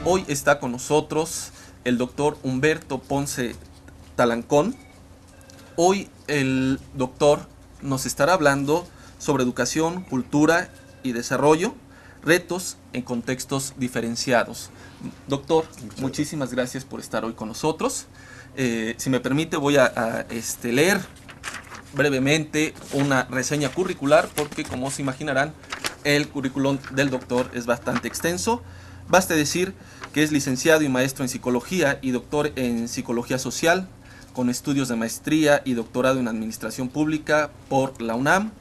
Hoy está con nosotros el doctor Humberto Ponce Talancón. Hoy el doctor nos estará hablando sobre educación, cultura y desarrollo, retos en contextos diferenciados. Doctor, muchísimas gracias por estar hoy con nosotros. Si me permite, voy a leer brevemente una reseña curricular, porque como se imaginarán, el currículum del doctor es bastante extenso. Basta decir que es licenciado y maestro en psicología y doctor en psicología social, con estudios de maestría y doctorado en administración pública por la UNAM.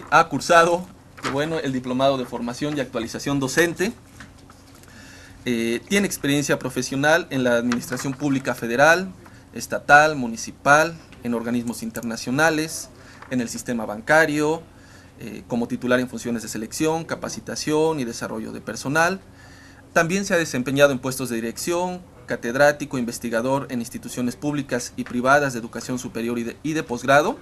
Ha cursado el diplomado de formación y actualización docente. Tiene experiencia profesional en la administración pública federal, estatal, municipal, en organismos internacionales, en el sistema bancario, como titular en funciones de selección, capacitación y desarrollo de personal. También se ha desempeñado en puestos de dirección, catedrático, investigador en instituciones públicas y privadas de educación superior y de posgrado.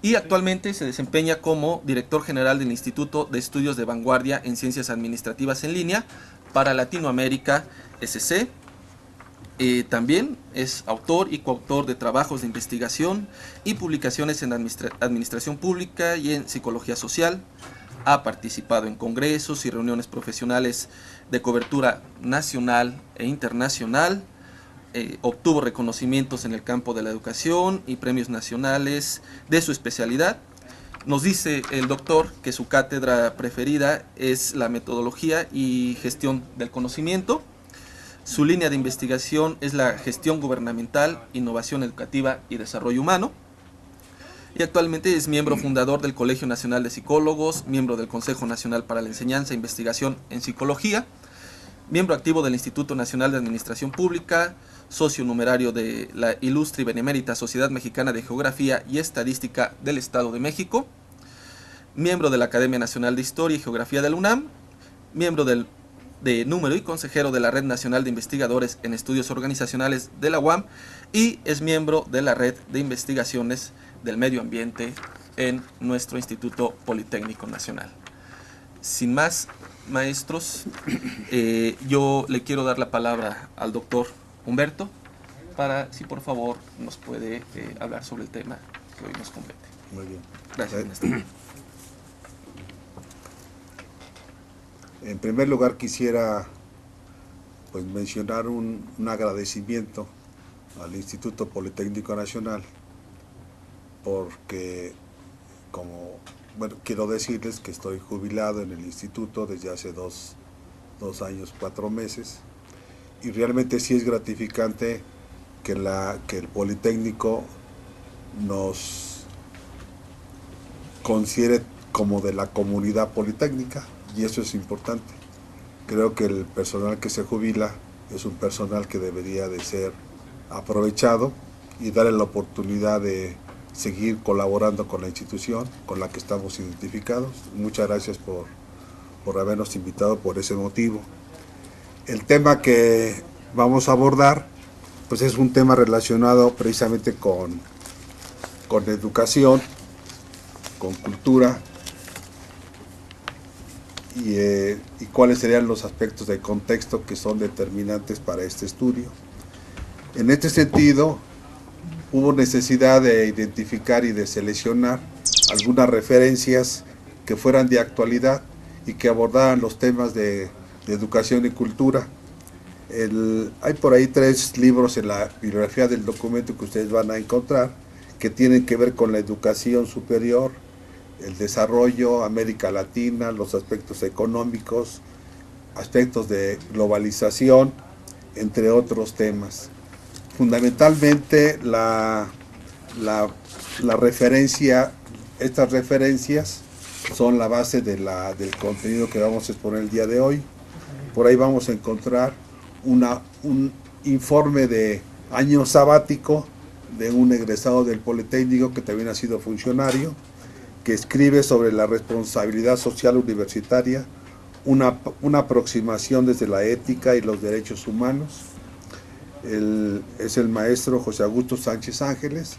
Y actualmente se desempeña como director general del Instituto de Estudios de Vanguardia en Ciencias Administrativas en Línea para Latinoamérica, SC. También es autor y coautor de trabajos de investigación y publicaciones en administración pública y en psicología social. Ha participado en congresos y reuniones profesionales de cobertura nacional e internacional. Obtuvo reconocimientos en el campo de la educación y premios nacionales de su especialidad. Nos dice el doctor que su cátedra preferida es la metodología y gestión del conocimiento. Su línea de investigación es la gestión gubernamental, innovación educativa y desarrollo humano. Y actualmente es miembro fundador del Colegio Nacional de Psicólogos, miembro del Consejo Nacional para la Enseñanza e Investigación en Psicología, miembro activo del Instituto Nacional de Administración Pública, socio numerario de la Ilustre y Benemérita Sociedad Mexicana de Geografía y Estadística del Estado de México, miembro de la Academia Nacional de Historia y Geografía de la UNAM, miembro de número y consejero de la Red Nacional de Investigadores en Estudios Organizacionales de la UAM y es miembro de la Red de Investigaciones del Medio Ambiente en nuestro Instituto Politécnico Nacional. Sin más, maestros, yo le quiero dar la palabra al doctor Humberto para, si por favor, nos puede hablar sobre el tema que hoy nos compete. Muy bien. Gracias, maestro. En primer lugar quisiera mencionar un agradecimiento al Instituto Politécnico Nacional, porque quiero decirles que estoy jubilado en el instituto desde hace dos años, 4 meses, y realmente sí es gratificante que el Politécnico nos considere como de la comunidad politécnica, y eso es importante. Creo que el personal que se jubila es un personal que debería de ser aprovechado y darle la oportunidad de seguir colaborando con la institución con la que estamos identificados. Muchas gracias por habernos invitado por ese motivo. El tema que vamos a abordar es un tema relacionado precisamente con educación, con cultura y cuáles serían los aspectos de contexto que son determinantes para este estudio. En este sentido, hubo necesidad de identificar y de seleccionar algunas referencias que fueran de actualidad y que abordaran los temas de educación y cultura. Hay por ahí 3 libros en la bibliografía del documento que ustedes van a encontrar que tienen que ver con la educación superior, el desarrollo, América Latina, los aspectos económicos, aspectos de globalización, entre otros temas. Fundamentalmente estas referencias son la base del contenido que vamos a exponer el día de hoy. Por ahí vamos a encontrar un informe de año sabático de un egresado del Politécnico que también ha sido funcionario, que escribe sobre la responsabilidad social universitaria, una aproximación desde la ética y los derechos humanos. Es el maestro José Augusto Sánchez Ángeles,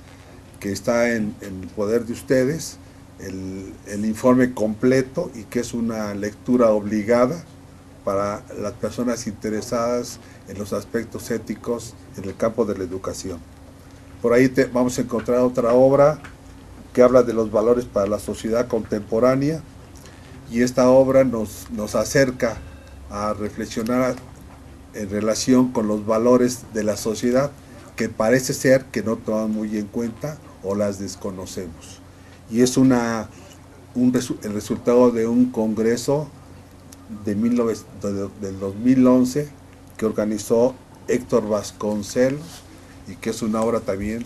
que está en poder de ustedes, el informe completo, y que es una lectura obligada para las personas interesadas en los aspectos éticos en el campo de la educación. Por ahí vamos a encontrar otra obra que habla de los valores para la sociedad contemporánea, y esta obra nos acerca a reflexionar en relación con los valores de la sociedad que parece ser que no toman muy en cuenta o las desconocemos. Y es el resultado de un congreso del 2011 que organizó Héctor Vasconcelos, y que es una obra también,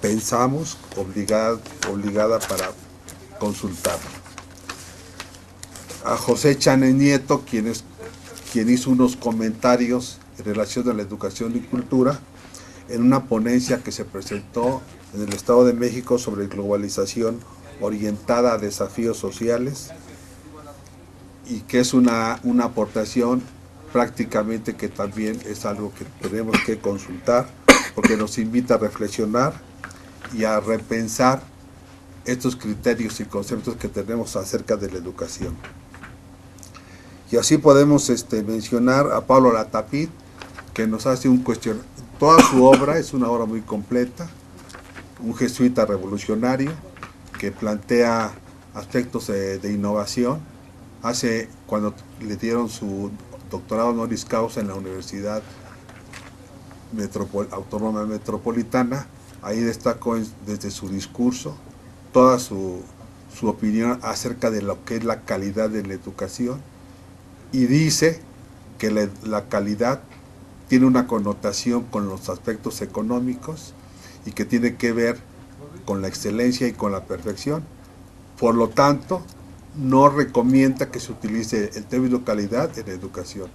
pensamos, obligada para consultar. A José Chanes Nieto, quien hizo unos comentarios en relación a la educación y cultura en una ponencia que se presentó en el Estado de México sobre globalización orientada a desafíos sociales, y que es una aportación prácticamente que también es algo que tenemos que consultar, porque nos invita a reflexionar y a repensar estos criterios y conceptos que tenemos acerca de la educación. Y así podemos mencionar a Pablo Latapí, que nos hace un cuestionamiento. Toda su obra es una obra muy completa, un jesuita revolucionario que plantea aspectos de innovación. Cuando le dieron su doctorado honoris causa en la Universidad Autónoma Metropolitana, ahí destacó desde su discurso toda su opinión acerca de lo que es la calidad de la educación, y dice que la calidad tiene una connotación con los aspectos económicos y que tiene que ver con la excelencia y con la perfección. Por lo tanto, no recomienda que se utilice el término calidad en la educación,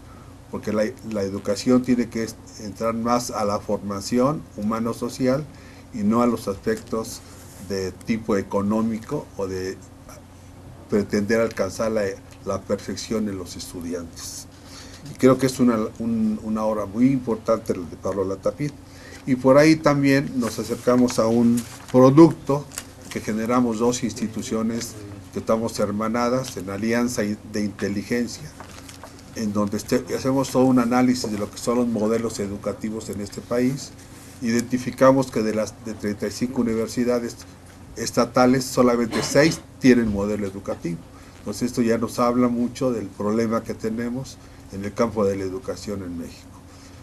porque la educación tiene que entrar más a la formación humano-social y no a los aspectos de tipo económico o de pretender alcanzar la perfección en los estudiantes. Y creo que es una obra muy importante la de Pablo Latapí. Y por ahí también nos acercamos a un producto que generamos dos instituciones que estamos hermanadas en alianza de inteligencia, en donde hacemos todo un análisis de lo que son los modelos educativos en este país. Identificamos que de 35 universidades estatales, solamente 6 tienen modelo educativo. Entonces esto ya nos habla mucho del problema que tenemos en el campo de la educación en México.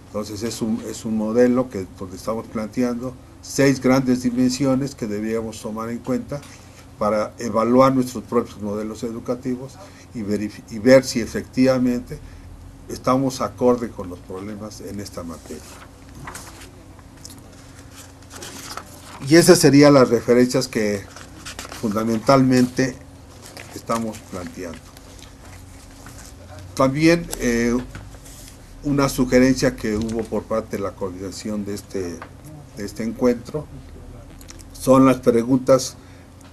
Entonces es un modelo donde estamos planteando 6 grandes dimensiones que deberíamos tomar en cuenta para evaluar nuestros propios modelos educativos y ver si efectivamente estamos acorde con los problemas en esta materia. Y esas serían las referencias que fundamentalmente estamos planteando. También una sugerencia que hubo por parte de la coordinación de este encuentro son las preguntas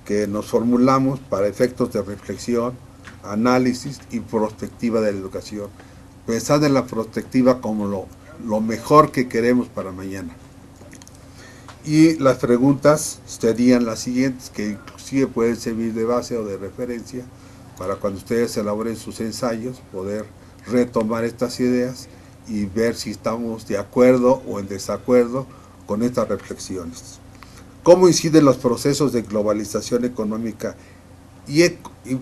que nos formulamos para efectos de reflexión, análisis y prospectiva de la educación. Pensar en la prospectiva como lo mejor que queremos para mañana. Y las preguntas serían las siguientes, que inclusive pueden servir de base o de referencia para cuando ustedes elaboren sus ensayos, poder retomar estas ideas y ver si estamos de acuerdo o en desacuerdo con estas reflexiones. ¿Cómo inciden los procesos de globalización económica y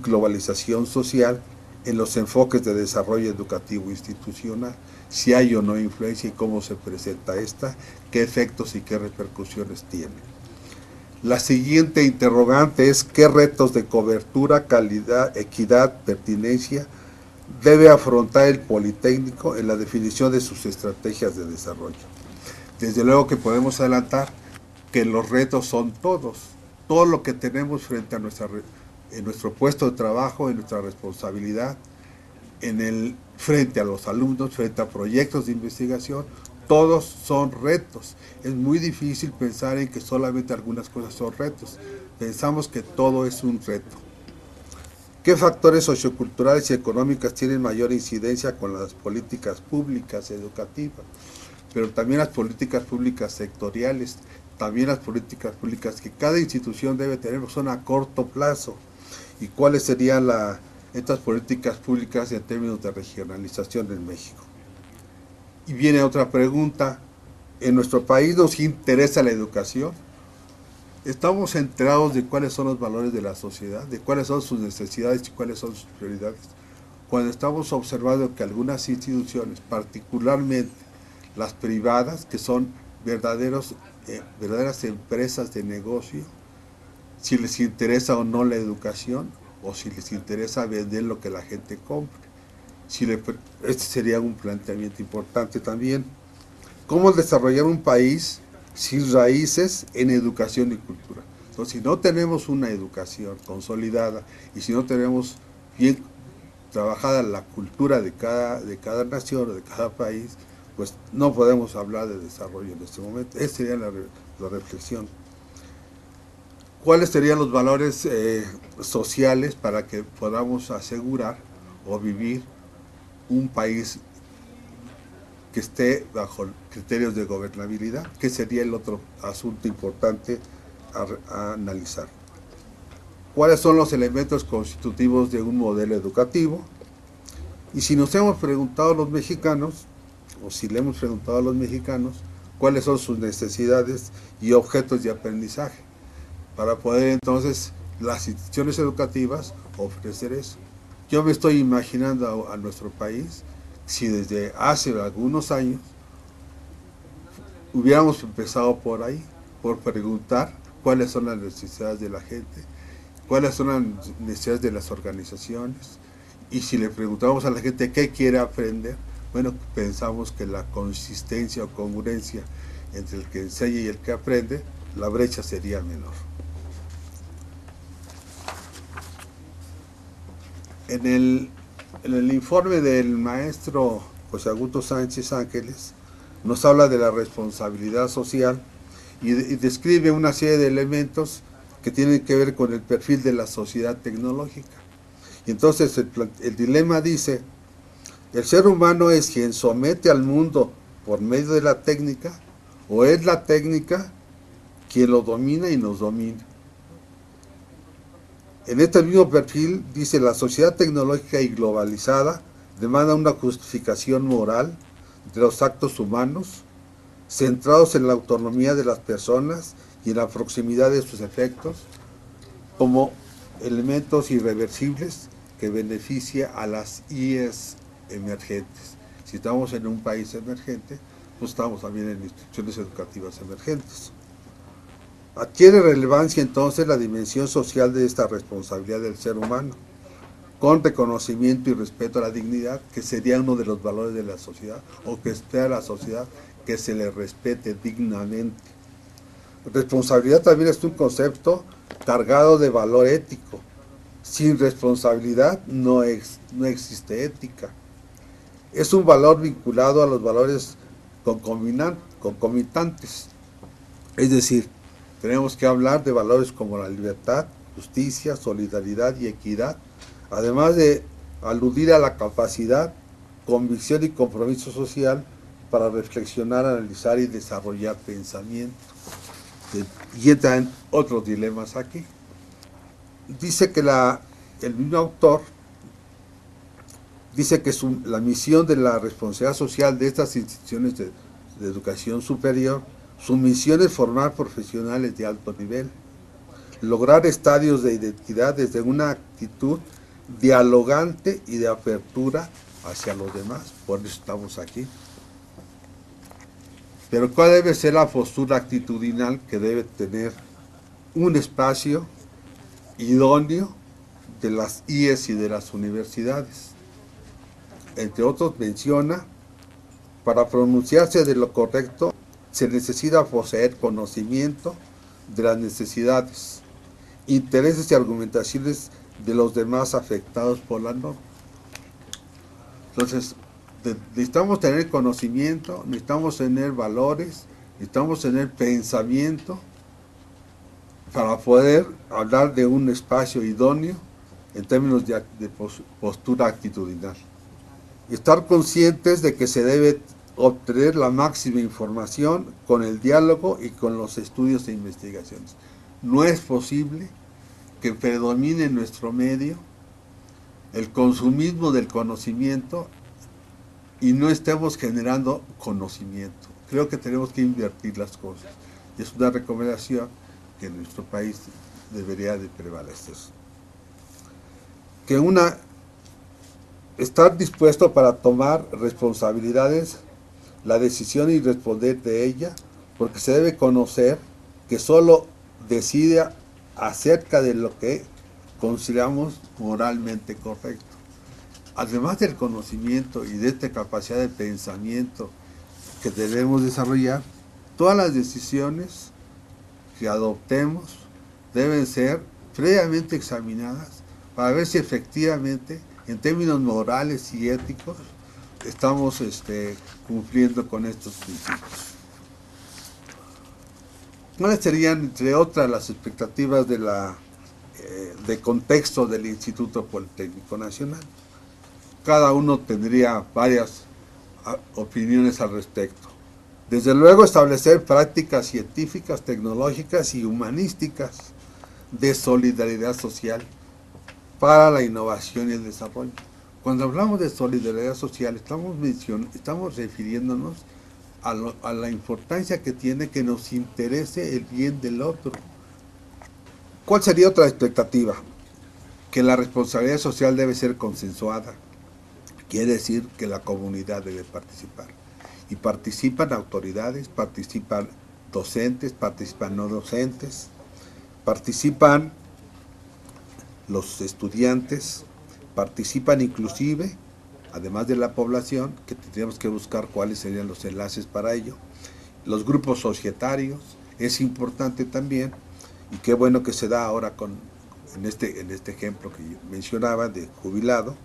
globalización social en los enfoques de desarrollo educativo institucional? Si hay o no influencia y cómo se presenta esta, qué efectos y qué repercusiones tiene. La siguiente interrogante es: ¿qué retos de cobertura, calidad, equidad, pertinencia debe afrontar el Politécnico en la definición de sus estrategias de desarrollo? Desde luego que podemos adelantar que los retos son todos, todo lo que tenemos frente a en nuestro puesto de trabajo, en nuestra responsabilidad, frente a los alumnos, frente a proyectos de investigación, todos son retos. Es muy difícil pensar en que solamente algunas cosas son retos. Pensamos que todo es un reto. ¿Qué factores socioculturales y económicas tienen mayor incidencia con las políticas públicas educativas? Pero también las políticas públicas sectoriales, también las políticas públicas que cada institución debe tener, son a corto plazo. ¿Y cuáles serían estas políticas públicas en términos de regionalización en México. Y viene otra pregunta, ¿en nuestro país nos interesa la educación? ¿Estamos enterados de cuáles son los valores de la sociedad, de cuáles son sus necesidades y cuáles son sus prioridades? Cuando estamos observando que algunas instituciones, particularmente las privadas, que son verdaderas empresas de negocio, si les interesa o no la educación, o si les interesa vender lo que la gente compre. Este sería un planteamiento importante también. ¿Cómo desarrollar un país sin raíces en educación y cultura? Entonces, si no tenemos una educación consolidada y si no tenemos bien trabajada la cultura de cada nación o de cada país, pues no podemos hablar de desarrollo en este momento. Esa sería la reflexión. ¿Cuáles serían los valores sociales para que podamos asegurar o vivir un país que esté bajo criterios de gobernabilidad? Que sería el otro asunto importante a analizar. ¿Cuáles son los elementos constitutivos de un modelo educativo? Y si nos hemos preguntado a los mexicanos, o si le hemos preguntado a los mexicanos, cuáles son sus necesidades y objetos de aprendizaje, para poder entonces las instituciones educativas ofrecer eso. Yo me estoy imaginando a nuestro país, si desde hace algunos años hubiéramos empezado por ahí, por preguntar cuáles son las necesidades de la gente, cuáles son las necesidades de las organizaciones, y si le preguntamos a la gente qué quiere aprender, bueno, pensamos que la consistencia o congruencia entre el que enseña y el que aprende, la brecha sería menor. En el informe del maestro José Augusto Sánchez Ángeles nos habla de la responsabilidad social y describe una serie de elementos que tienen que ver con el perfil de la sociedad tecnológica. Y entonces el dilema dice, ¿el ser humano es quien somete al mundo por medio de la técnica o es la técnica quien lo domina y nos domina? En este mismo perfil dice, la sociedad tecnológica y globalizada demanda una justificación moral de los actos humanos, centrados en la autonomía de las personas y en la proximidad de sus efectos, como elementos irreversibles que beneficia a las IES emergentes. Si estamos en un país emergente, pues estamos también en instituciones educativas emergentes. Adquiere relevancia entonces la dimensión social de esta responsabilidad del ser humano, con reconocimiento y respeto a la dignidad, que sería uno de los valores de la sociedad, o que espera la sociedad que se le respete dignamente. Responsabilidad también es un concepto cargado de valor ético. Sin responsabilidad no existe ética. Es un valor vinculado a los valores concomitantes. Es decir, tenemos que hablar de valores como la libertad, justicia, solidaridad y equidad, además de aludir a la capacidad, convicción y compromiso social para reflexionar, analizar y desarrollar pensamiento. Y entran otros dilemas aquí. Dice que el mismo autor dice que la misión de la responsabilidad social de estas instituciones de educación superior, su misión es formar profesionales de alto nivel, lograr estadios de identidad desde una actitud dialogante y de apertura hacia los demás. Por eso estamos aquí. Pero ¿cuál debe ser la postura actitudinal que debe tener un espacio idóneo de las IES y de las universidades? Entre otros menciona, para pronunciarse de lo correcto, se necesita poseer conocimiento de las necesidades, intereses y argumentaciones de los demás afectados por la norma. Entonces, necesitamos tener conocimiento, necesitamos tener valores, necesitamos tener pensamiento para poder hablar de un espacio idóneo en términos de postura actitudinal. Y estar conscientes de que se debe obtener la máxima información con el diálogo y con los estudios e investigaciones. No es posible que predomine en nuestro medio el consumismo del conocimiento y no estemos generando conocimiento. Creo que tenemos que invertir las cosas. Y es una recomendación que en nuestro país debería de prevalecer. Que estar dispuesto para tomar responsabilidades, la decisión y responder de ella, porque se debe conocer que solo decide acerca de lo que consideramos moralmente correcto. Además del conocimiento y de esta capacidad de pensamiento que debemos desarrollar, todas las decisiones que adoptemos deben ser previamente examinadas para ver si efectivamente, en términos morales y éticos, estamos cumpliendo con estos principios. ¿Cuáles serían, entre otras, las expectativas de contexto del Instituto Politécnico Nacional? Cada uno tendría varias opiniones al respecto. Desde luego, establecer prácticas científicas, tecnológicas y humanísticas de solidaridad social para la innovación y el desarrollo. Cuando hablamos de solidaridad social, estamos refiriéndonos a la importancia que tiene que nos interese el bien del otro. ¿Cuál sería otra expectativa? Que la responsabilidad social debe ser consensuada. Quiere decir que la comunidad debe participar. Y participan autoridades, participan docentes, participan no docentes, participan los estudiantes, participan inclusive, además de la población, que tendríamos que buscar cuáles serían los enlaces para ello, los grupos societarios, es importante también, y qué bueno que se da ahora en este ejemplo que yo mencionaba de jubilado,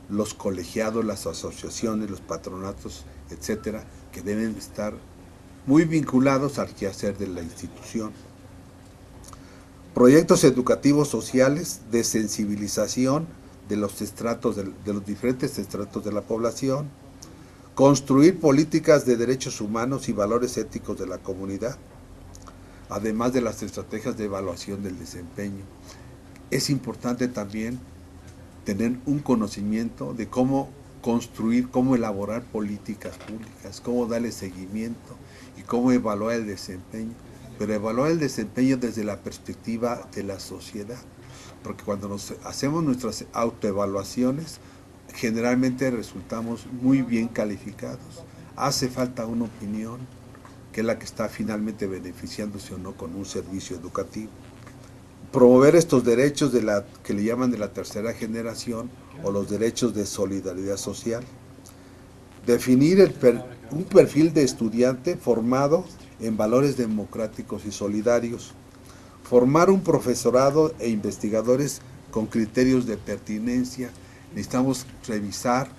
los colegiados, las asociaciones, los patronatos, etcétera, que deben estar muy vinculados al quehacer de la institución. Proyectos educativos sociales de sensibilización de los diferentes estratos de la población, construir políticas de derechos humanos y valores éticos de la comunidad, además de las estrategias de evaluación del desempeño. Es importante también tener un conocimiento de cómo construir, cómo elaborar políticas públicas, cómo darle seguimiento y cómo evaluar el desempeño, pero evaluar el desempeño desde la perspectiva de la sociedad, porque cuando hacemos nuestras autoevaluaciones, generalmente resultamos muy bien calificados. Hace falta una opinión, que es la que está finalmente beneficiándose o no con un servicio educativo. Promover estos derechos que le llaman de la tercera generación o los derechos de solidaridad social. Definir un perfil de estudiante formado en valores democráticos y solidarios. Formar un profesorado e investigadores con criterios de pertinencia. Necesitamos revisar,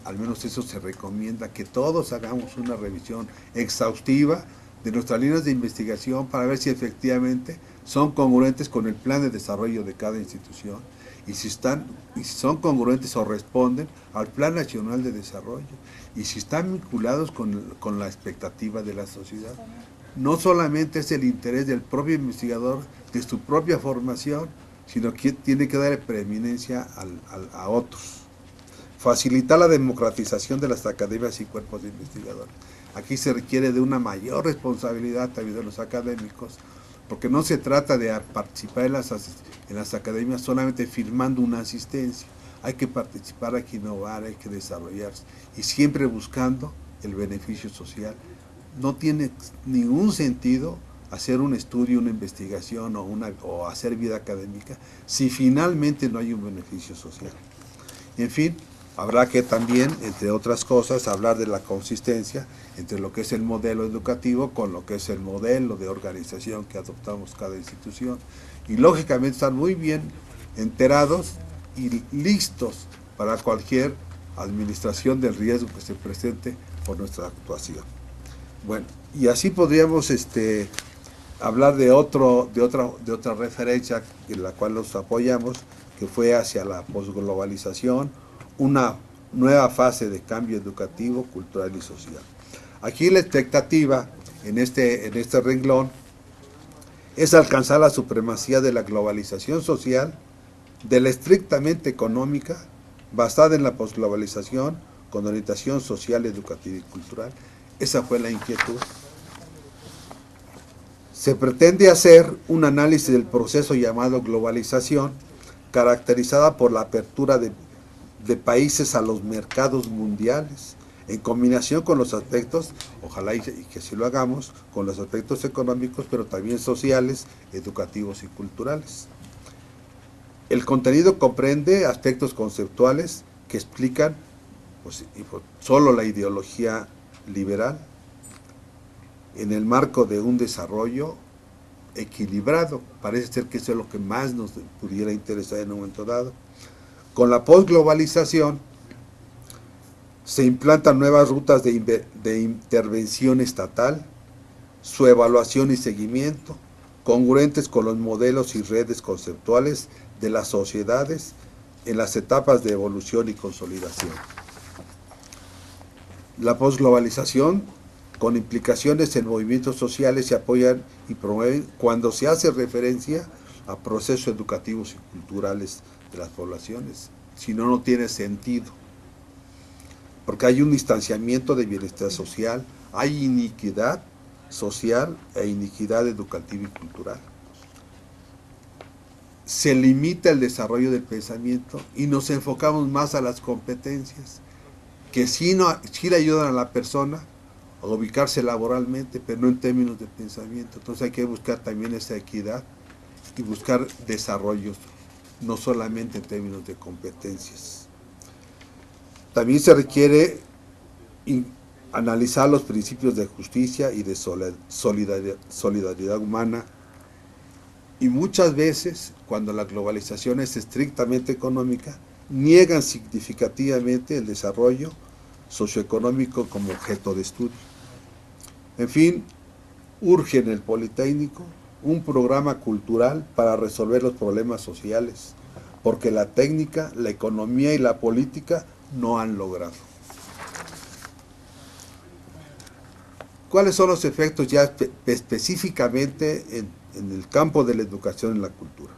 al menos eso se recomienda, que todos hagamos una revisión exhaustiva de nuestras líneas de investigación para ver si efectivamente son congruentes con el plan de desarrollo de cada institución y si son congruentes o responden al Plan Nacional de Desarrollo y si están vinculados con la expectativa de la sociedad. No solamente es el interés del propio investigador, de su propia formación, sino que tiene que dar preeminencia a otros. Facilitar la democratización de las academias y cuerpos de investigadores. Aquí se requiere de una mayor responsabilidad también de los académicos, porque no se trata de participar en las academias solamente firmando una asistencia. Hay que participar, hay que innovar, hay que desarrollarse, y siempre buscando el beneficio social. No tiene ningún sentido hacer un estudio, una investigación o hacer vida académica si finalmente no hay un beneficio social. En fin, habrá que también, entre otras cosas, hablar de la consistencia entre lo que es el modelo educativo con lo que es el modelo de organización que adoptamos cada institución. Y lógicamente estar muy bien enterados y listos para cualquier administración del riesgo que se presente por nuestra actuación. Bueno, y así podríamos hablar de otra referencia en la cual nos apoyamos, que fue hacia la posglobalización, una nueva fase de cambio educativo, cultural y social. Aquí la expectativa en este renglón es alcanzar la supremacía de la globalización social de la estrictamente económica, basada en la posglobalización, con orientación social, educativa y cultural. Esa fue la inquietud. Se pretende hacer un análisis del proceso llamado globalización, caracterizada por la apertura de países a los mercados mundiales, en combinación con los aspectos, ojalá y que así lo hagamos, con los aspectos económicos, pero también sociales, educativos y culturales. El contenido comprende aspectos conceptuales que explican solo la ideología liberal en el marco de un desarrollo equilibrado. Parece ser que eso es lo que más nos pudiera interesar en un momento dado. Con la postglobalización se implantan nuevas rutas de intervención estatal, su evaluación y seguimiento, congruentes con los modelos y redes conceptuales de las sociedades en las etapas de evolución y consolidación. La postglobalización, con implicaciones en movimientos sociales, se apoyan y promueven cuando se hace referencia a procesos educativos y culturales de las poblaciones. Si no, no tiene sentido. Porque hay un distanciamiento de bienestar social, hay iniquidad social e iniquidad educativa y cultural. Se limita el desarrollo del pensamiento y nos enfocamos más a las competencias, que sí le ayudan a la persona a ubicarse laboralmente, pero no en términos de pensamiento. Entonces hay que buscar también esa equidad y buscar desarrollos, no solamente en términos de competencias. También se requiere analizar los principios de justicia y de solidaridad humana, y muchas veces, cuando la globalización es estrictamente económica, niegan significativamente el desarrollo socioeconómico como objeto de estudio. En fin, urge en el Politécnico un programa cultural para resolver los problemas sociales, porque la técnica, la economía y la política no han logrado. ¿Cuáles son los efectos ya específicamente en el campo de la educación y la cultura?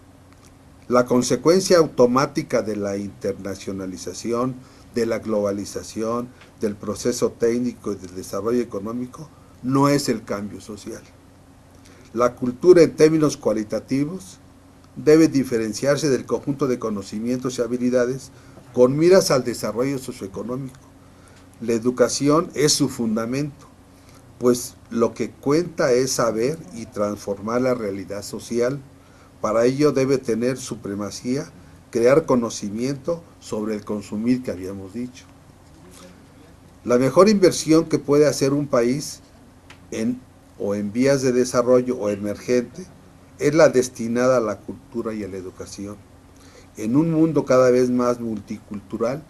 La consecuencia automática de la internacionalización, de la globalización, del proceso técnico y del desarrollo económico no es el cambio social. La cultura, en términos cualitativos, debe diferenciarse del conjunto de conocimientos y habilidades con miras al desarrollo socioeconómico. La educación es su fundamento, pues lo que cuenta es saber y transformar la realidad social. Para ello debe tener supremacía, crear conocimiento sobre el consumir que habíamos dicho. La mejor inversión que puede hacer un país en vías de desarrollo o emergente es la destinada a la cultura y a la educación. En un mundo cada vez más multicultural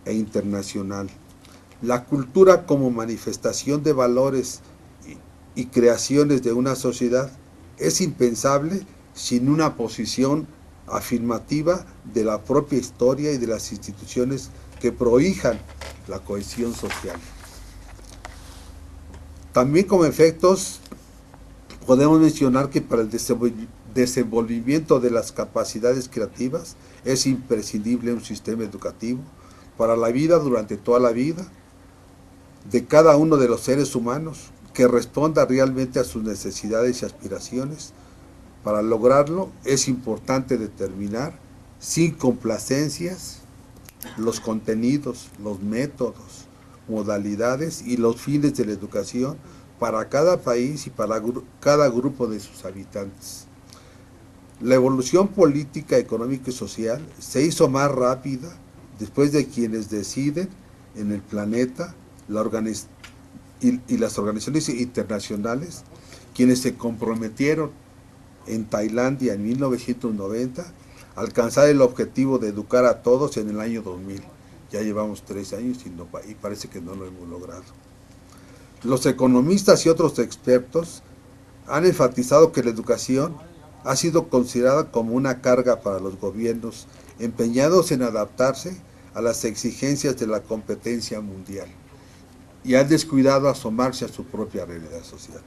e internacional, la cultura como manifestación de valores y creaciones de una sociedad es impensable sin una posición afirmativa de la propia historia y de las instituciones que prohijan la cohesión social. También como efectos podemos mencionar que para el desenvolvimiento de las capacidades creativas es imprescindible un sistema educativo para la vida durante toda la vida de cada uno de los seres humanos que responda realmente a sus necesidades y aspiraciones. Para lograrlo es importante determinar sin complacencias los contenidos, los métodos, modalidades y los fines de la educación para cada país y para cada grupo de sus habitantes. La evolución política, económica y social se hizo más rápida después de quienes deciden en el planeta y las organizaciones internacionales, quienes se comprometieron en Tailandia en 1990 a alcanzar el objetivo de educar a todos en el año 2000. Ya llevamos 3 años y parece que no lo hemos logrado. Los economistas y otros expertos han enfatizado que la educación ha sido considerada como una carga para los gobiernos empeñados en adaptarse a las exigencias de la competencia mundial y han descuidado asomarse a su propia realidad social.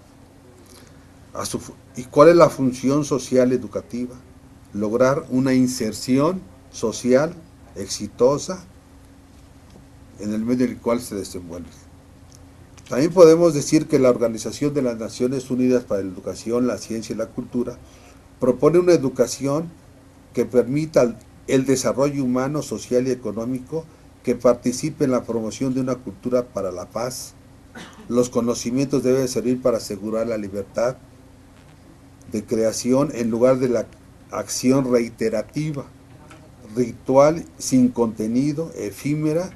¿Y cuál es la función social educativa? lograr una inserción social exitosa en el medio en el cual se desenvuelve. También podemos decir que la Organización de las Naciones Unidas para la Educación, la Ciencia y la Cultura propone una educación que permita el desarrollo humano, social y económico, que participe en la promoción de una cultura para la paz. Los conocimientos deben servir para asegurar la libertad de creación en lugar de la acción reiterativa, ritual, sin contenido, efímera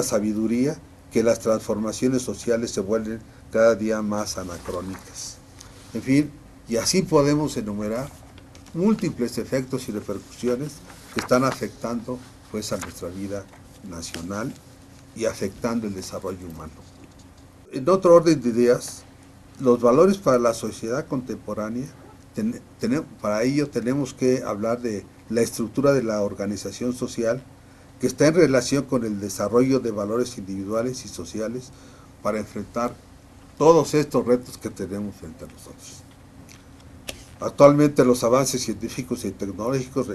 sabiduría, que las transformaciones sociales se vuelven cada día más anacrónicas. En fin, y así podemos enumerar múltiples efectos y repercusiones que están afectando pues a nuestra vida nacional y afectando el desarrollo humano. En otro orden de ideas, los valores para la sociedad contemporánea, para ello tenemos que hablar de la estructura de la organización social que está en relación con el desarrollo de valores individuales y sociales para enfrentar todos estos retos que tenemos frente a nosotros. Actualmente los avances científicos y tecnológicos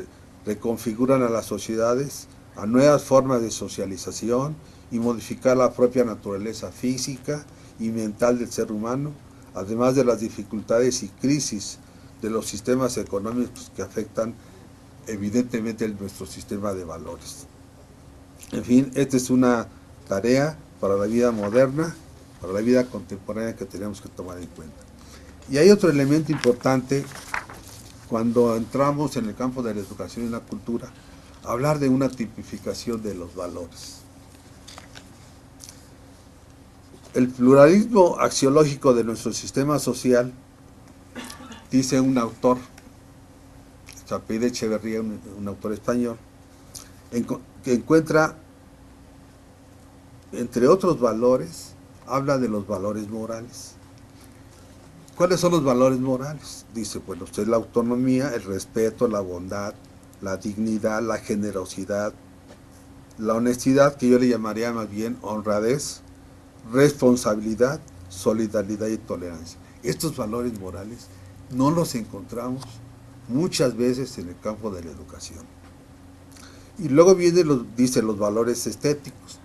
reconfiguran a las sociedades a nuevas formas de socialización y modificar la propia naturaleza física y mental del ser humano, además de las dificultades y crisis de los sistemas económicos que afectan evidentemente nuestro sistema de valores. En fin, esta es una tarea para la vida moderna, para la vida contemporánea que tenemos que tomar en cuenta. Y hay otro elemento importante cuando entramos en el campo de la educación y la cultura, hablar de una tipificación de los valores. El pluralismo axiológico de nuestro sistema social, dice un autor, Chapí de Echeverría, un autor español, que encuentra, entre otros valores, habla de los valores morales. ¿Cuáles son los valores morales? Dice, bueno, usted la autonomía, el respeto, la bondad, la dignidad, la generosidad, la honestidad, que yo le llamaría más bien honradez, responsabilidad, solidaridad y tolerancia. Estos valores morales no los encontramos muchas veces en el campo de la educación. Y luego dice los valores estéticos,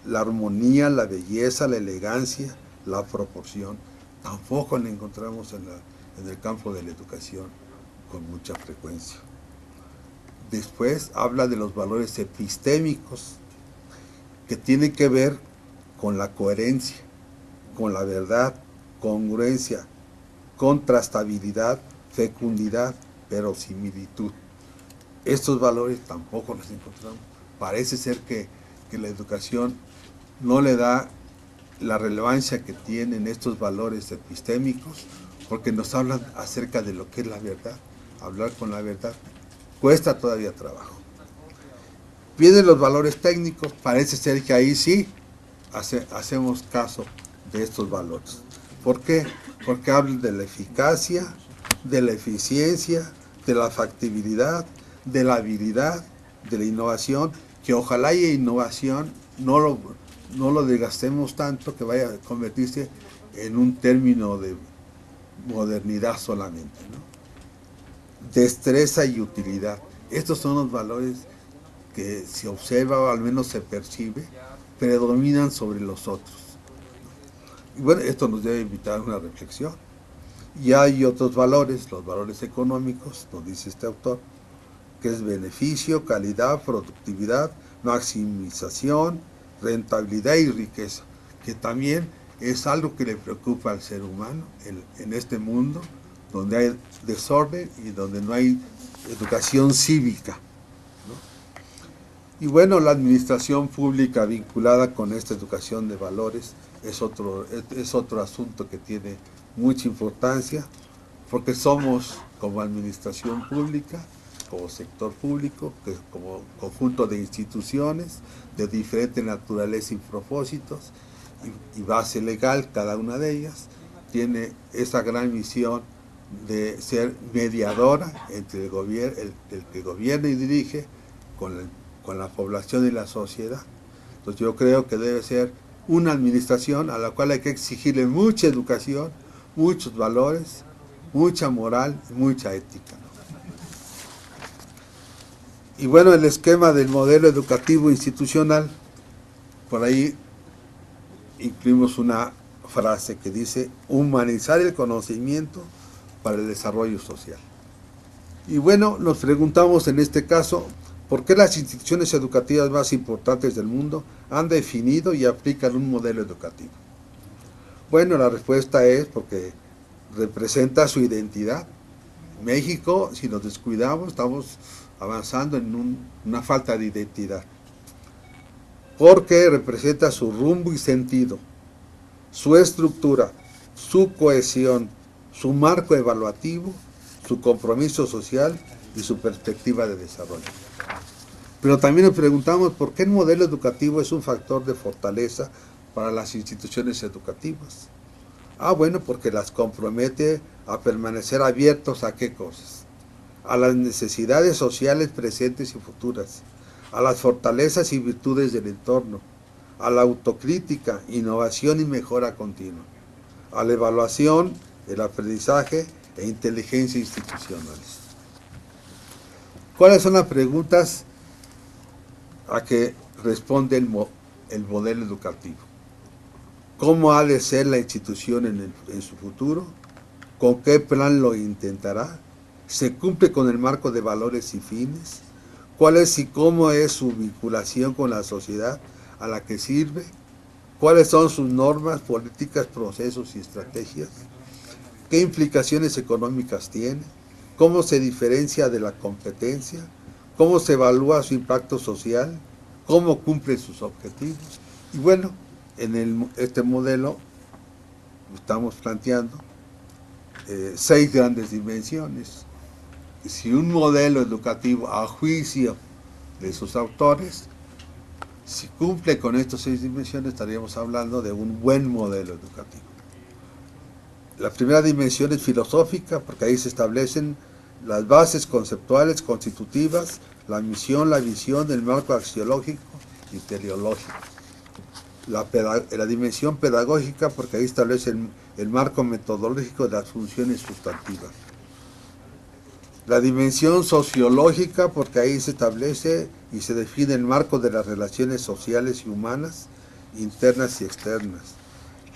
la armonía, la belleza, la elegancia, la proporción. Tampoco la encontramos en el campo de la educación con mucha frecuencia. Después habla de los valores epistémicos, que tienen que ver con la coherencia, con la verdad, congruencia, contrastabilidad, fecundidad, verosimilitud. Estos valores tampoco los encontramos. Parece ser que la educación no le da la relevancia que tienen estos valores epistémicos, porque nos hablan acerca de lo que es la verdad. Hablar con la verdad cuesta todavía trabajo. Vienen los valores técnicos, parece ser que ahí sí hacemos caso de estos valores. ¿Por qué? Porque hablan de la eficacia, de la eficiencia, de la factibilidad, de la habilidad, de la innovación, que ojalá haya innovación, no lo desgastemos tanto que vaya a convertirse en un término de modernidad solamente, ¿no? Destreza y utilidad. Estos son los valores que se observa o al menos se percibe, predominan sobre los otros. Y bueno, esto nos debe invitar a una reflexión. Y hay otros valores, los valores económicos, nos dice este autor, que es beneficio, calidad, productividad, maximización, rentabilidad y riqueza, que también es algo que le preocupa al ser humano en este mundo donde hay desorden y donde no hay educación cívica, ¿no? Y bueno, la administración pública vinculada con esta educación de valores es otro asunto que tiene mucha importancia, porque somos como administración pública, como sector público, como conjunto de instituciones de diferente naturaleza y propósitos y base legal, cada una de ellas tiene esa gran misión de ser mediadora entre el que gobierna y dirige con la población y la sociedad. Entonces yo creo que debe ser una administración a la cual hay que exigirle mucha educación, muchos valores, mucha moral y mucha ética, ¿no? Y bueno, el esquema del modelo educativo institucional, por ahí incluimos una frase que dice humanizar el conocimiento para el desarrollo social. Y bueno, nos preguntamos en este caso, ¿por qué las instituciones educativas más importantes del mundo han definido y aplican un modelo educativo? Bueno, la respuesta es porque representa su identidad. México, si nos descuidamos, estamos avanzando en una falta de identidad. Porque representa su rumbo y sentido, su estructura, su cohesión, su marco evaluativo, su compromiso social y su perspectiva de desarrollo. Pero también nos preguntamos por qué el modelo educativo es un factor de fortaleza para las instituciones educativas. Bueno, porque las compromete a permanecer abiertos a qué cosas, a las necesidades sociales presentes y futuras, a las fortalezas y virtudes del entorno, a la autocrítica, innovación y mejora continua, a la evaluación, el aprendizaje e inteligencia institucionales. ¿Cuáles son las preguntas a que responde el modelo educativo? ¿Cómo ha de ser la institución en su futuro? ¿Con qué plan lo intentará? ¿Se cumple con el marco de valores y fines? ¿Cuál es y cómo es su vinculación con la sociedad a la que sirve? ¿Cuáles son sus normas, políticas, procesos y estrategias? ¿Qué implicaciones económicas tiene? ¿Cómo se diferencia de la competencia? ¿Cómo se evalúa su impacto social? ¿Cómo cumple sus objetivos? Y bueno, en este modelo estamos planteando 6 grandes dimensiones. Si un modelo educativo, a juicio de sus autores, si cumple con estas 6 dimensiones, estaríamos hablando de un buen modelo educativo. La primera dimensión es filosófica, porque ahí se establecen las bases conceptuales constitutivas, la misión, la visión, el marco axiológico y teleológico. La dimensión pedagógica, porque ahí establece el marco metodológico de las funciones sustantivas. La dimensión sociológica, porque ahí se establece y se define el marco de las relaciones sociales y humanas, internas y externas.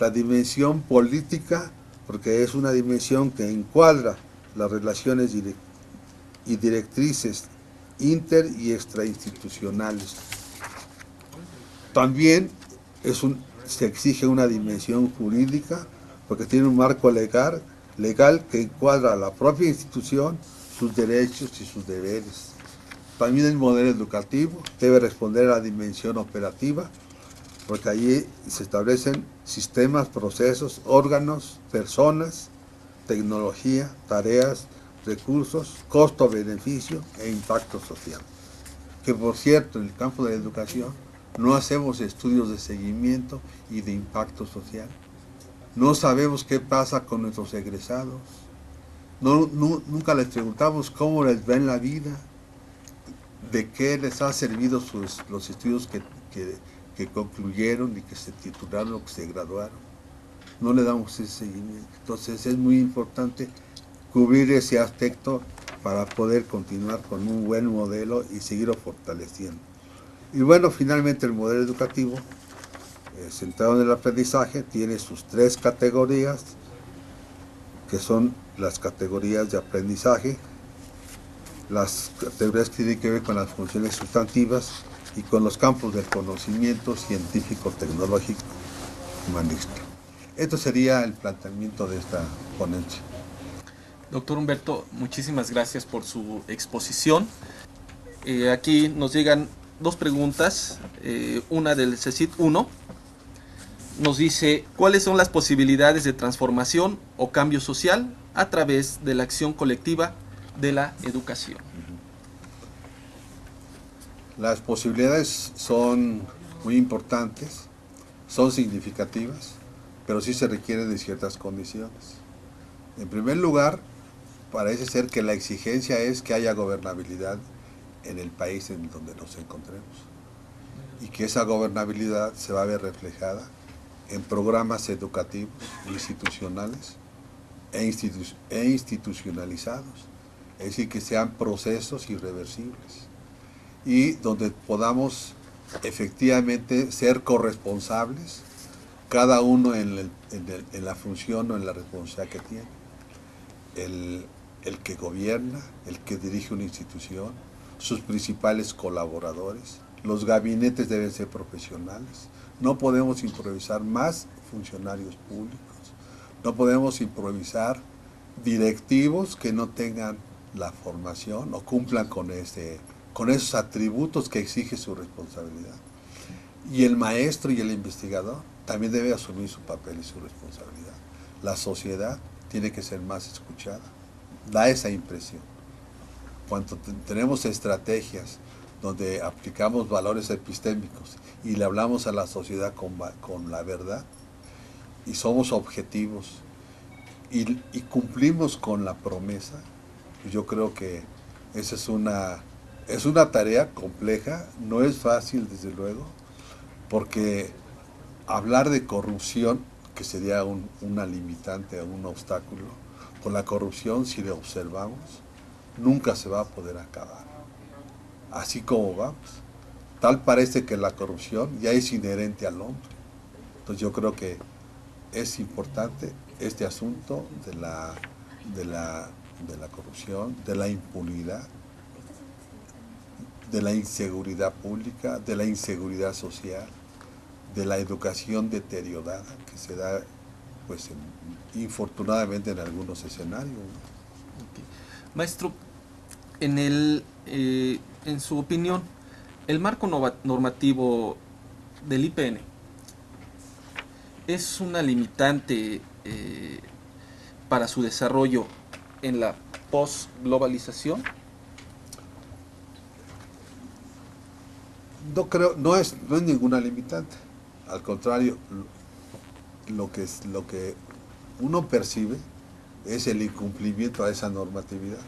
La dimensión política, porque es una dimensión que encuadra las relaciones y directrices inter y extrainstitucionales. También se exige una dimensión jurídica, porque tiene un marco legal que encuadra a la propia institución, sus derechos y sus deberes. También el modelo educativo debe responder a la dimensión operativa, porque allí se establecen sistemas, procesos, órganos, personas, tecnología, tareas, recursos, costo-beneficio e impacto social. Que por cierto, en el campo de la educación no hacemos estudios de seguimiento y de impacto social. No sabemos qué pasa con nuestros egresados. Nunca les preguntamos cómo les va en la vida, de qué les ha servido los estudios que concluyeron y que se titularon o que se graduaron. No le damos ese seguimiento. Entonces es muy importante cubrir ese aspecto para poder continuar con un buen modelo y seguirlo fortaleciendo. Y bueno, finalmente el modelo educativo, centrado en el aprendizaje, tiene sus 3 categorías, que son las categorías de aprendizaje, las categorías que tienen que ver con las funciones sustantivas y con los campos del conocimiento científico, tecnológico, humanista. Esto sería el planteamiento de esta ponencia. Doctor Humberto, muchísimas gracias por su exposición. Aquí nos llegan 2 preguntas, una del CECIT 1. Nos dice, ¿cuáles son las posibilidades de transformación o cambio social a través de la acción colectiva de la educación? Las posibilidades son muy importantes, son significativas, pero sí se requieren de ciertas condiciones. En primer lugar, parece ser que la exigencia es que haya gobernabilidad en el país en donde nos encontremos y que esa gobernabilidad se va a ver reflejada en programas educativos institucionales e institucionalizados, es decir, que sean procesos irreversibles. y donde podamos efectivamente ser corresponsables, cada uno en la función o en la responsabilidad que tiene. El que gobierna, el que dirige una institución, sus principales colaboradores, los gabinetes deben ser profesionales. No podemos improvisar más funcionarios públicos, no podemos improvisar directivos que no tengan la formación o cumplan con esos atributos que exige su responsabilidad. Y el maestro y el investigador también debe asumir su papel y su responsabilidad. La sociedad tiene que ser más escuchada. Da esa impresión. Cuando tenemos estrategias donde aplicamos valores epistémicos y le hablamos a la sociedad con la verdad y somos objetivos y cumplimos con la promesa, yo creo que esa es una tarea compleja, no es fácil desde luego, porque hablar de corrupción, que sería una limitante o un obstáculo, con la corrupción, si lo observamos, nunca se va a poder acabar. Así como vamos. Tal parece que la corrupción ya es inherente al hombre. Entonces yo creo que es importante este asunto de la corrupción, de la impunidad, de la inseguridad pública, de la inseguridad social, de la educación deteriorada que se da, pues, infortunadamente en algunos escenarios, ¿no? Okay. Maestro, en su opinión, el marco normativo del IPN es una limitante para su desarrollo en la post-globalización. No creo, no es ninguna limitante. Al contrario, lo que uno percibe es el incumplimiento a esa normatividad.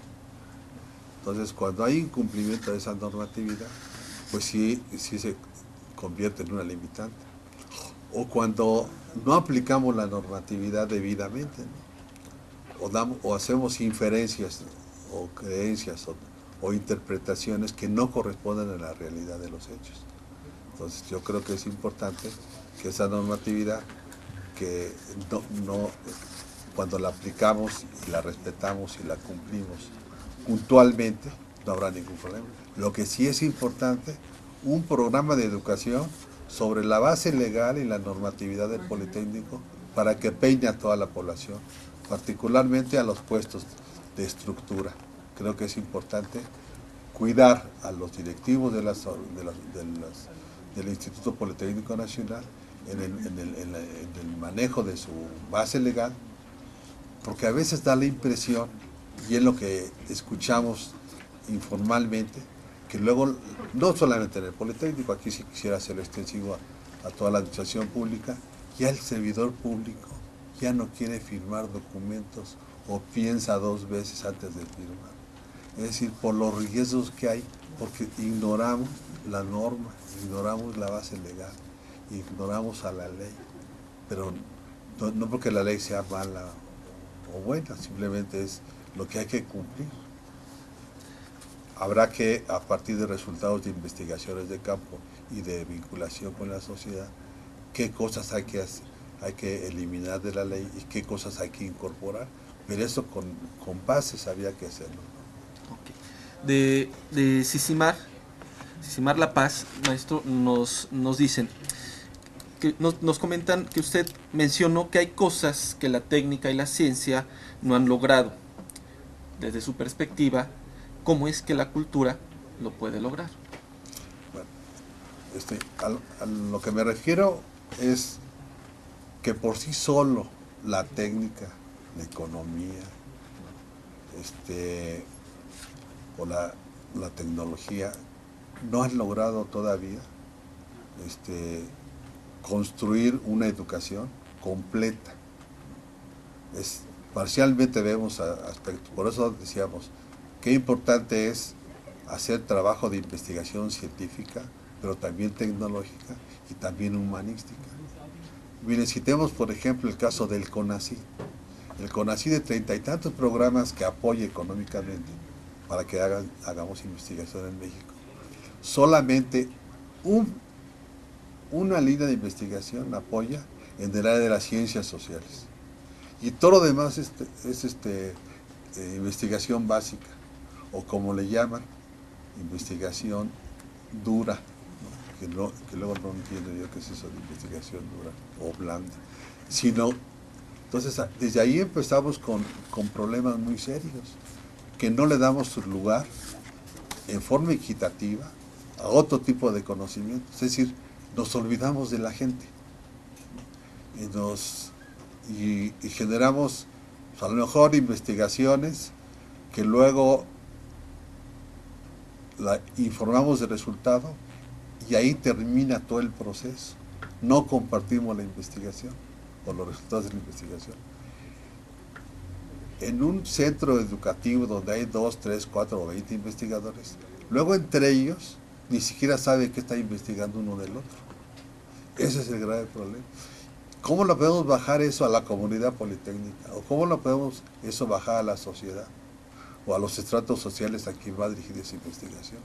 Entonces, cuando hay incumplimiento a esa normatividad, pues sí se convierte en una limitante. O cuando no aplicamos la normatividad debidamente, ¿no? O hacemos inferencias o creencias o interpretaciones que no corresponden a la realidad de los hechos. Entonces yo creo que es importante que esa normatividad, que cuando la aplicamos y la respetamos y la cumplimos puntualmente, no habrá ningún problema. Lo que sí es importante, un programa de educación sobre la base legal y la normatividad del Politécnico para que peine a toda la población, particularmente a los puestos de estructura. Creo que es importante cuidar a los directivos del Instituto Politécnico Nacional en el manejo de su base legal, porque a veces da la impresión, y es lo que escuchamos informalmente, que luego, no solamente en el Politécnico, aquí sí quisiera hacerlo extensivo a toda la administración pública, ya el servidor público ya no quiere firmar documentos o piensa dos veces antes de firmar. Es decir, por los riesgos que hay, porque ignoramos la norma, ignoramos la base legal, ignoramos a la ley, pero no porque la ley sea mala o buena, simplemente es lo que hay que cumplir. Habrá que, a partir de resultados de investigaciones de campo y de vinculación con la sociedad, qué cosas hay que eliminar de la ley y qué cosas hay que incorporar, pero eso con bases había que hacerlo. Okay. De Sisimar La Paz, maestro, nos dicen, que nos comentan que usted mencionó que hay cosas que la técnica y la ciencia no han logrado. Desde su perspectiva, ¿cómo es que la cultura lo puede lograr? Bueno, a lo que me refiero es que por sí solo la técnica, la economía, o la tecnología no han logrado todavía construir una educación completa. Parcialmente vemos aspectos, por eso decíamos, qué importante es hacer trabajo de investigación científica, pero también tecnológica y también humanística. Miren, citemos por ejemplo el caso del CONACYT. El CONACYT de 30 y tantos programas que apoya económicamente para que hagamos investigación en México. solamente una línea de investigación apoya en el área de las ciencias sociales. Y todo lo demás es investigación básica, o como le llaman, investigación dura, ¿no? que luego no entiendo yo qué es eso de investigación dura o blanda. Entonces, desde ahí empezamos con problemas muy serios, que no le damos su lugar en forma equitativa a otro tipo de conocimiento. Es decir, nos olvidamos de la gente y generamos, pues, a lo mejor investigaciones que luego informamos del resultado y ahí termina todo el proceso. No compartimos la investigación o los resultados de la investigación. En un centro educativo donde hay 2, 3, 4 o 20 investigadores, luego entre ellos ni siquiera sabe qué está investigando uno del otro. Ese es el grave problema. ¿Cómo lo podemos bajar eso a la comunidad politécnica? ¿O cómo lo podemos eso bajar a la sociedad? O a los estratos sociales a quien va a dirigir esa investigación.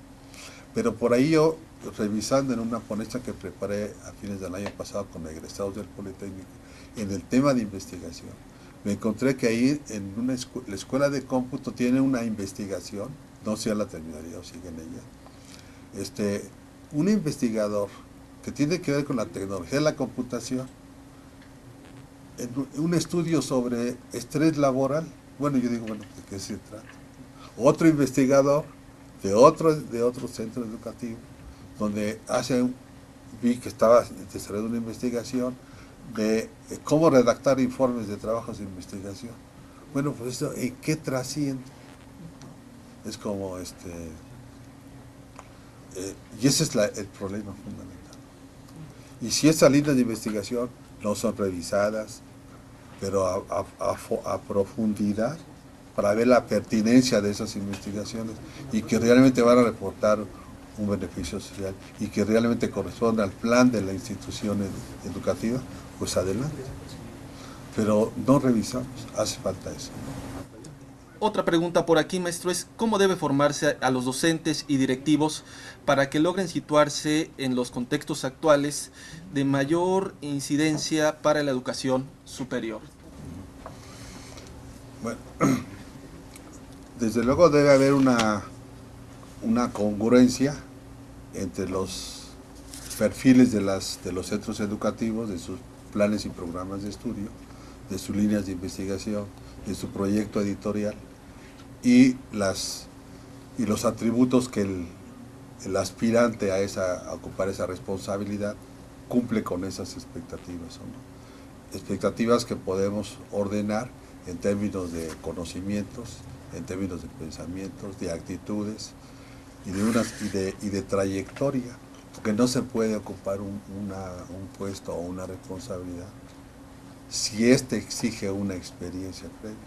Pero por ahí yo, revisando en una ponencia que preparé a fines del año pasado con egresados del Politécnico, en el tema de investigación, me encontré que ahí en la escuela de cómputo tiene una investigación, no sé si ya la terminaría o sigue en ella, un investigador que tiene que ver con la tecnología de la computación, en un estudio sobre estrés laboral. Bueno, yo digo, bueno, ¿de qué se trata? Otro investigador de otro centro educativo, donde vi que estaba desarrollando una investigación de cómo redactar informes de trabajos de investigación. Bueno, pues eso, ¿en qué trasciende? Es como, y ese es el problema fundamental. Y si esas líneas de investigación no son revisadas, pero a profundidad, para ver la pertinencia de esas investigaciones y que realmente van a reportar un beneficio social y que realmente corresponde al plan de la institución educativa, pues adelante. Pero no revisamos, hace falta eso. Otra pregunta por aquí, maestro, es ¿cómo debe formarse a los docentes y directivos para que logren situarse en los contextos actuales de mayor incidencia para la educación superior? Bueno, desde luego debe haber una congruencia entre los perfiles de los centros educativos, de sus planes y programas de estudio, de sus líneas de investigación, de su proyecto editorial y los atributos que el aspirante a ocupar esa responsabilidad cumple con esas expectativas, ¿no? Expectativas que podemos ordenar en términos de conocimientos, en términos de pensamientos, de actitudes y de trayectoria, porque no se puede ocupar un puesto o una responsabilidad si éste exige una experiencia previa.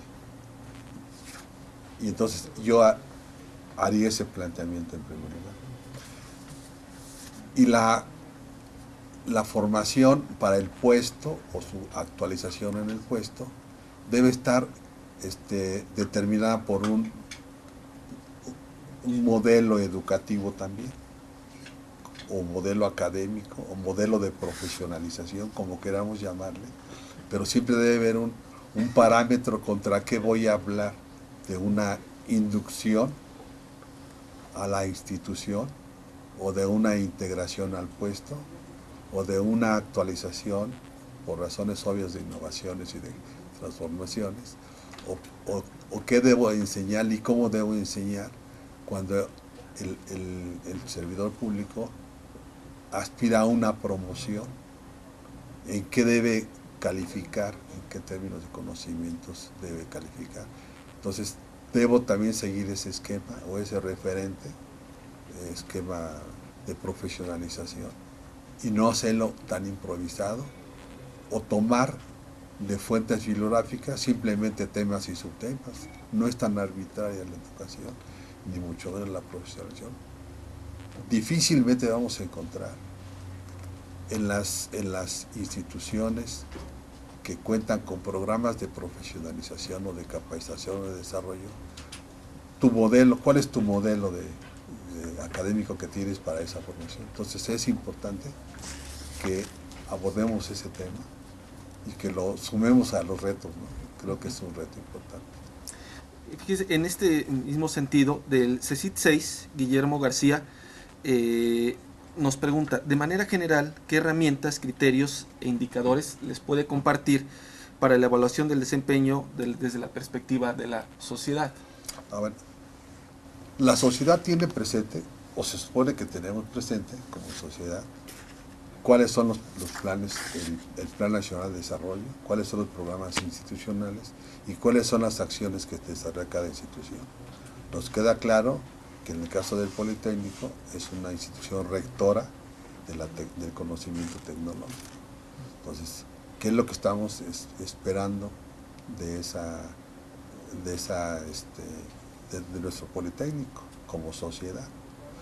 Y entonces yo haría ese planteamiento en primer lugar. Y la formación para el puesto o su actualización en el puesto debe estar determinada por un modelo educativo también, o modelo académico, o modelo de profesionalización, como queramos llamarle, pero siempre debe haber un parámetro contra qué voy a hablar, de una inducción a la institución, o de una integración al puesto, o de una actualización por razones obvias de innovaciones y de transformaciones, o qué debo enseñar y cómo debo enseñar cuando el servidor público aspira a una promoción, en qué debe calificar, en qué términos de conocimientos debe calificar. Entonces, debo también seguir ese esquema o ese referente, esquema de profesionalización, y no hacerlo tan improvisado o tomar de fuentes bibliográficas simplemente temas y subtemas. No es tan arbitraria la educación, ni mucho menos la profesionalización. Difícilmente vamos a encontrar en las instituciones que cuentan con programas de profesionalización o de capacitación o de desarrollo, tu modelo, ¿cuál es tu modelo académico que tienes para esa formación. Entonces es importante que abordemos ese tema y que lo sumemos a los retos, ¿no? Creo que es un reto importante. Fíjese, en este mismo sentido, del CECIT 6, Guillermo García nos pregunta, de manera general, ¿qué herramientas, criterios e indicadores les puede compartir para la evaluación del desempeño desde la perspectiva de la sociedad? A ver, la sociedad tiene presente, o se supone que tenemos presente como sociedad, cuáles son los planes, el Plan Nacional de Desarrollo, cuáles son los programas institucionales y cuáles son las acciones que desarrolla cada institución. Nos queda claro que en el caso del Politécnico es una institución rectora del conocimiento tecnológico. Entonces, ¿qué es lo que estamos esperando de nuestro Politécnico como sociedad?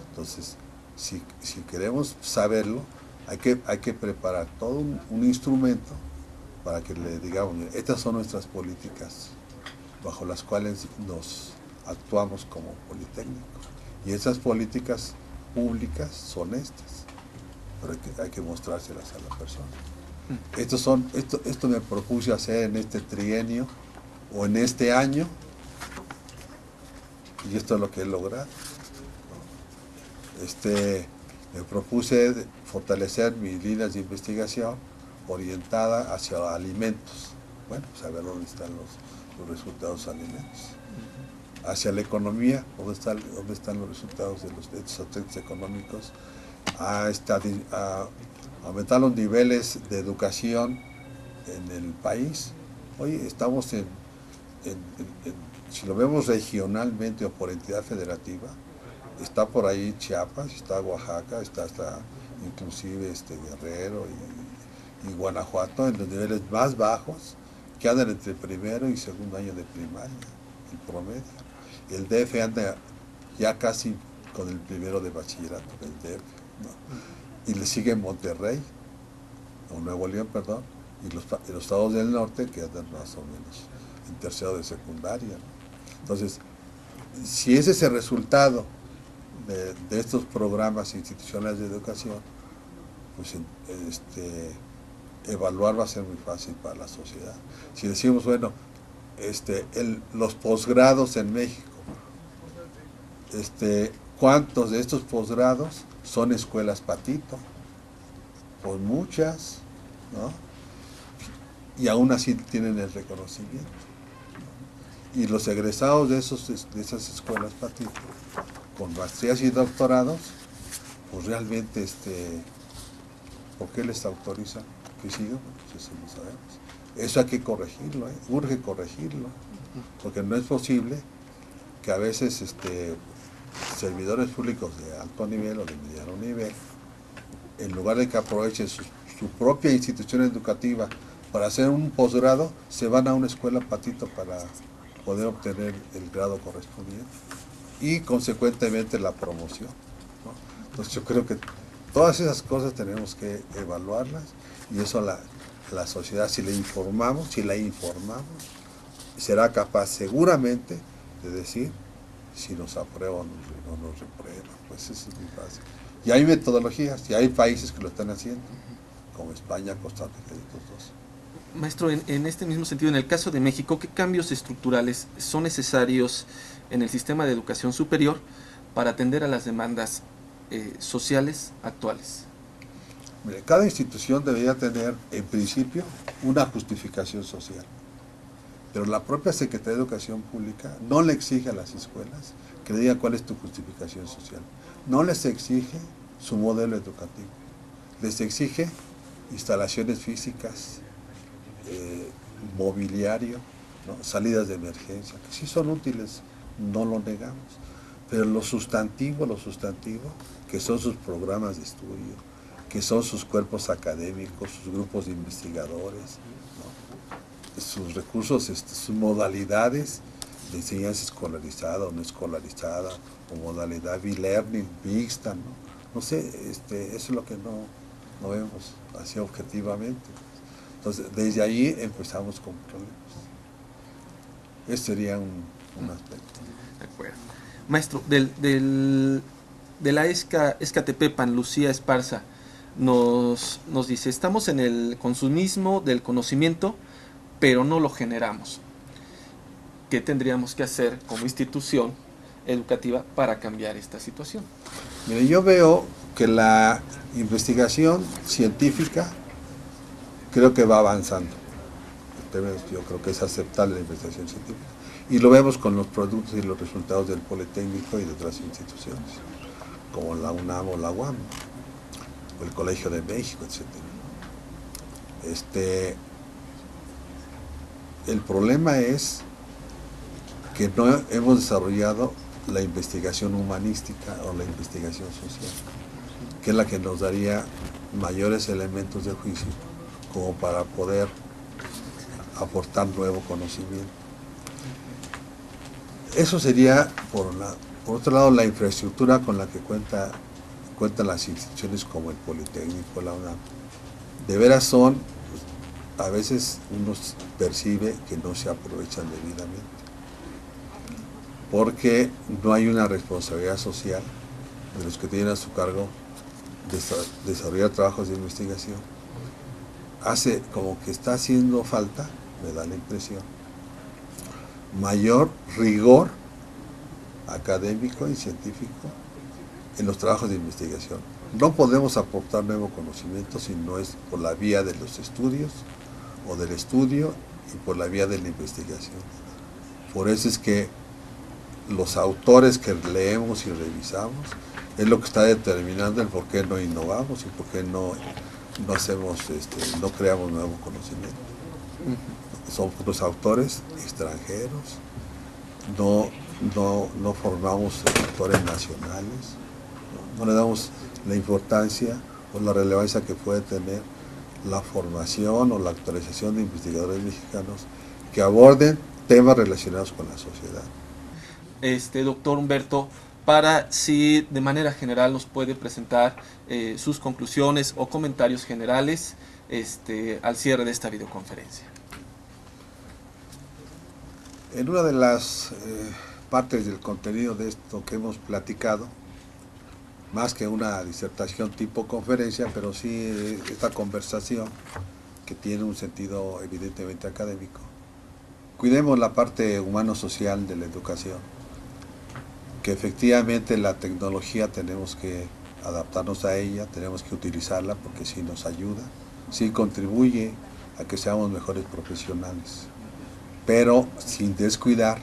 Entonces, si queremos saberlo, hay que preparar todo un instrumento para que le digamos, estas son nuestras políticas bajo las cuales nos actuamos como Politécnico. Y esas políticas públicas son estas, pero hay que mostrárselas a la persona. Esto me propuse hacer en este trienio o en este año, y esto es lo que he logrado. Me propuse fortalecer mis líneas de investigación orientada hacia alimentos. Bueno, pues a ver dónde están los resultados de alimentos. Hacia la economía, dónde están los resultados de estos aspectos económicos. A aumentar los niveles de educación en el país. Oye, estamos si lo vemos regionalmente o por entidad federativa, está por ahí Chiapas, está Oaxaca, está hasta inclusive Guerrero y Guanajuato en los niveles más bajos, que andan entre primero y segundo año de primaria, el promedio. El DF anda ya casi con el primero de bachillerato, el DF, ¿no? Y le sigue Monterrey, o Nuevo León, perdón, y los estados del norte que andan más o menos en tercero de secundaria, ¿no? Entonces, si ese es el resultado de estos programas institucionales de educación, pues evaluar va a ser muy fácil para la sociedad. Si decimos, bueno, los posgrados en México, ¿cuántos de estos posgrados son escuelas patito? Pues muchas, ¿no? Y aún así tienen el reconocimiento. Y los egresados de esas escuelas patito, con maestrías y doctorados, pues realmente, ¿por qué les autorizan que sigan? Pues eso no sabemos. Eso hay que corregirlo, urge corregirlo, porque no es posible que a veces servidores públicos de alto nivel o de mediano nivel, en lugar de que aprovechen su propia institución educativa para hacer un posgrado, se van a una escuela patito para poder obtener el grado correspondiente y consecuentemente la promoción, ¿no? Entonces yo creo que todas esas cosas tenemos que evaluarlas, y eso la sociedad, si la informamos, será capaz seguramente de decir si nos aprueba o nos reprueba. Pues eso es muy fácil. Y hay metodologías, y hay países que lo están haciendo, como España, Costa Rica y otros dos. Maestro, en este mismo sentido, en el caso de México, ¿qué cambios estructurales son necesarios en el sistema de educación superior para atender a las demandas sociales actuales? Mire, cada institución debería tener, en principio, una justificación social. Pero la propia Secretaría de Educación Pública no le exige a las escuelas que le diga cuál es tu justificación social. No les exige su modelo educativo. Les exige instalaciones físicas, mobiliario, ¿no? Salidas de emergencia, que sí son útiles, no lo negamos. Pero lo sustantivo, que son sus programas de estudio, que son sus cuerpos académicos, sus grupos de investigadores, ¿no? Sus recursos, sus modalidades de enseñanza escolarizada o no escolarizada, o modalidad B-Learning, mixta, ¿no? No sé, eso es lo que no vemos así objetivamente. Entonces, desde ahí empezamos con problemas. Ese sería un aspecto. De acuerdo. Maestro, del de la Escatepepan, Lucía Esparza, nos dice: estamos en el consumismo del conocimiento, pero no lo generamos. ¿Qué tendríamos que hacer como institución educativa para cambiar esta situación? Mire, yo veo que la investigación científica creo que va avanzando. Yo creo que es aceptable la investigación científica. Y lo vemos con los productos y los resultados del Politécnico y de otras instituciones, como la UNAM o la UAM, o el Colegio de México, etc. El problema es que no hemos desarrollado la investigación humanística o la investigación social, que es la que nos daría mayores elementos de juicio como para poder aportar nuevo conocimiento. Eso sería, por otro lado, la infraestructura con la que cuentan las instituciones como el Politécnico, la UNAM. De veras son, a veces uno percibe que no se aprovechan debidamente, porque no hay una responsabilidad social de los que tienen a su cargo desarrollar trabajos de investigación. Hace como que está haciendo falta, me da la impresión, mayor rigor académico y científico en los trabajos de investigación. No podemos aportar nuevo conocimiento si no es por la vía de los estudios o del estudio y por la vía de la investigación. Por eso es que los autores que leemos y revisamos es lo que está determinando el por qué no innovamos y por qué no hacemos, no creamos nuevo conocimiento. Son los autores extranjeros, no formamos autores nacionales, no le damos la importancia o la relevancia que puede tener la formación o la actualización de investigadores mexicanos que aborden temas relacionados con la sociedad. Doctor Humberto, para si de manera general nos puede presentar sus conclusiones o comentarios generales al cierre de esta videoconferencia. En una de las partes del contenido de esto que hemos platicado, más que una disertación tipo conferencia, pero sí esta conversación que tiene un sentido evidentemente académico, cuidemos la parte humano-social de la educación, que efectivamente la tecnología tenemos que adaptarnos a ella, tenemos que utilizarla porque sí nos ayuda, sí contribuye a que seamos mejores profesionales, pero sin descuidar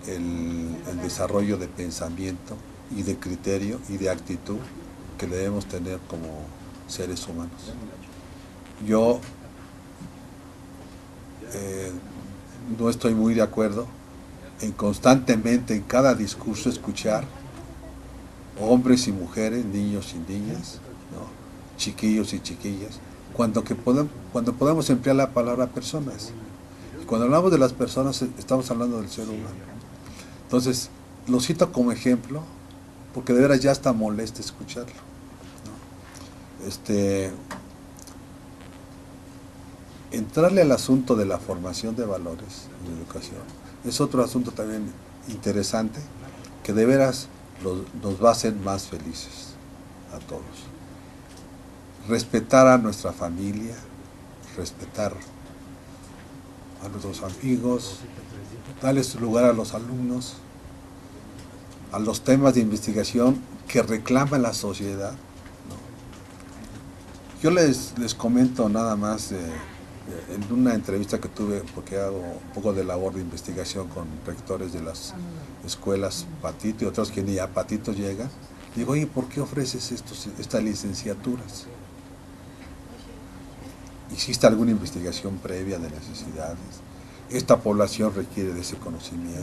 el desarrollo de pensamiento y de criterio y de actitud que debemos tener como seres humanos. Yo no estoy muy de acuerdo en constantemente en cada discurso escuchar hombres y mujeres, niños y niñas, ¿no? Chiquillos y chiquillas, cuando podemos emplear la palabra personas. Y cuando hablamos de las personas estamos hablando del ser humano. Entonces, lo cito como ejemplo porque de veras ya está molesto escucharlo, ¿no? Entrarle al asunto de la formación de valores en la educación es otro asunto también interesante que de veras nos va a hacer más felices a todos. Respetar a nuestra familia, respetar a nuestros amigos, darle su lugar a los alumnos, a los temas de investigación que reclama la sociedad, ¿no? Yo les comento nada más en una entrevista que tuve, porque hago un poco de labor de investigación con rectores de las escuelas Patito y otros que ni a Patito llegan, digo, oye, ¿por qué ofreces estas licenciaturas? ¿Existe alguna investigación previa de necesidades? ¿Esta población requiere de ese conocimiento?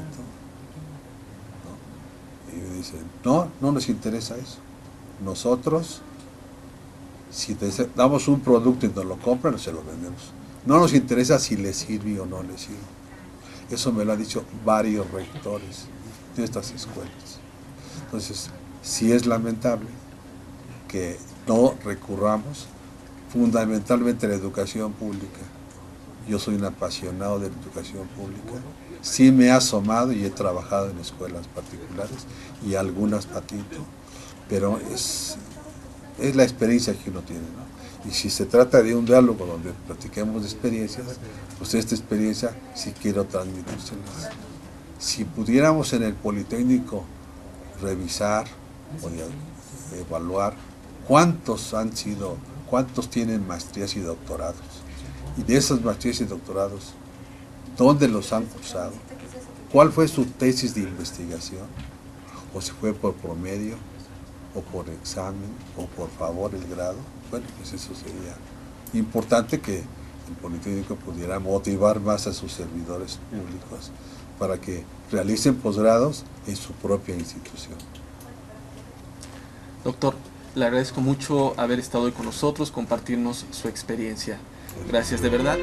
¿No? Y me dicen, no nos interesa eso. Nosotros, si damos un producto y nos lo compran, se lo vendemos. No nos interesa si les sirve o no les sirve. Eso me lo han dicho varios rectores de estas escuelas. Entonces, sí es lamentable que no recurramos fundamentalmente a la educación pública yo soy un apasionado de la educación pública. Sí me he asomado y he trabajado en escuelas particulares y algunas patito, pero es la experiencia que uno tiene, ¿no? Y si se trata de un diálogo donde platiquemos de experiencias, pues esta experiencia sí quiero transmitírselas. Si pudiéramos en el Politécnico revisar o evaluar cuántos tienen maestrías y doctorados, y de esas maestrías y doctorados, ¿dónde los han cursado? ¿Cuál fue su tesis de investigación? ¿O si fue por promedio, o por examen, o por favor el grado? Bueno, pues eso sería importante, que el Politécnico pudiera motivar más a sus servidores públicos para que realicen posgrados en su propia institución. Doctor, le agradezco mucho haber estado hoy con nosotros, compartirnos su experiencia. Gracias de verdad.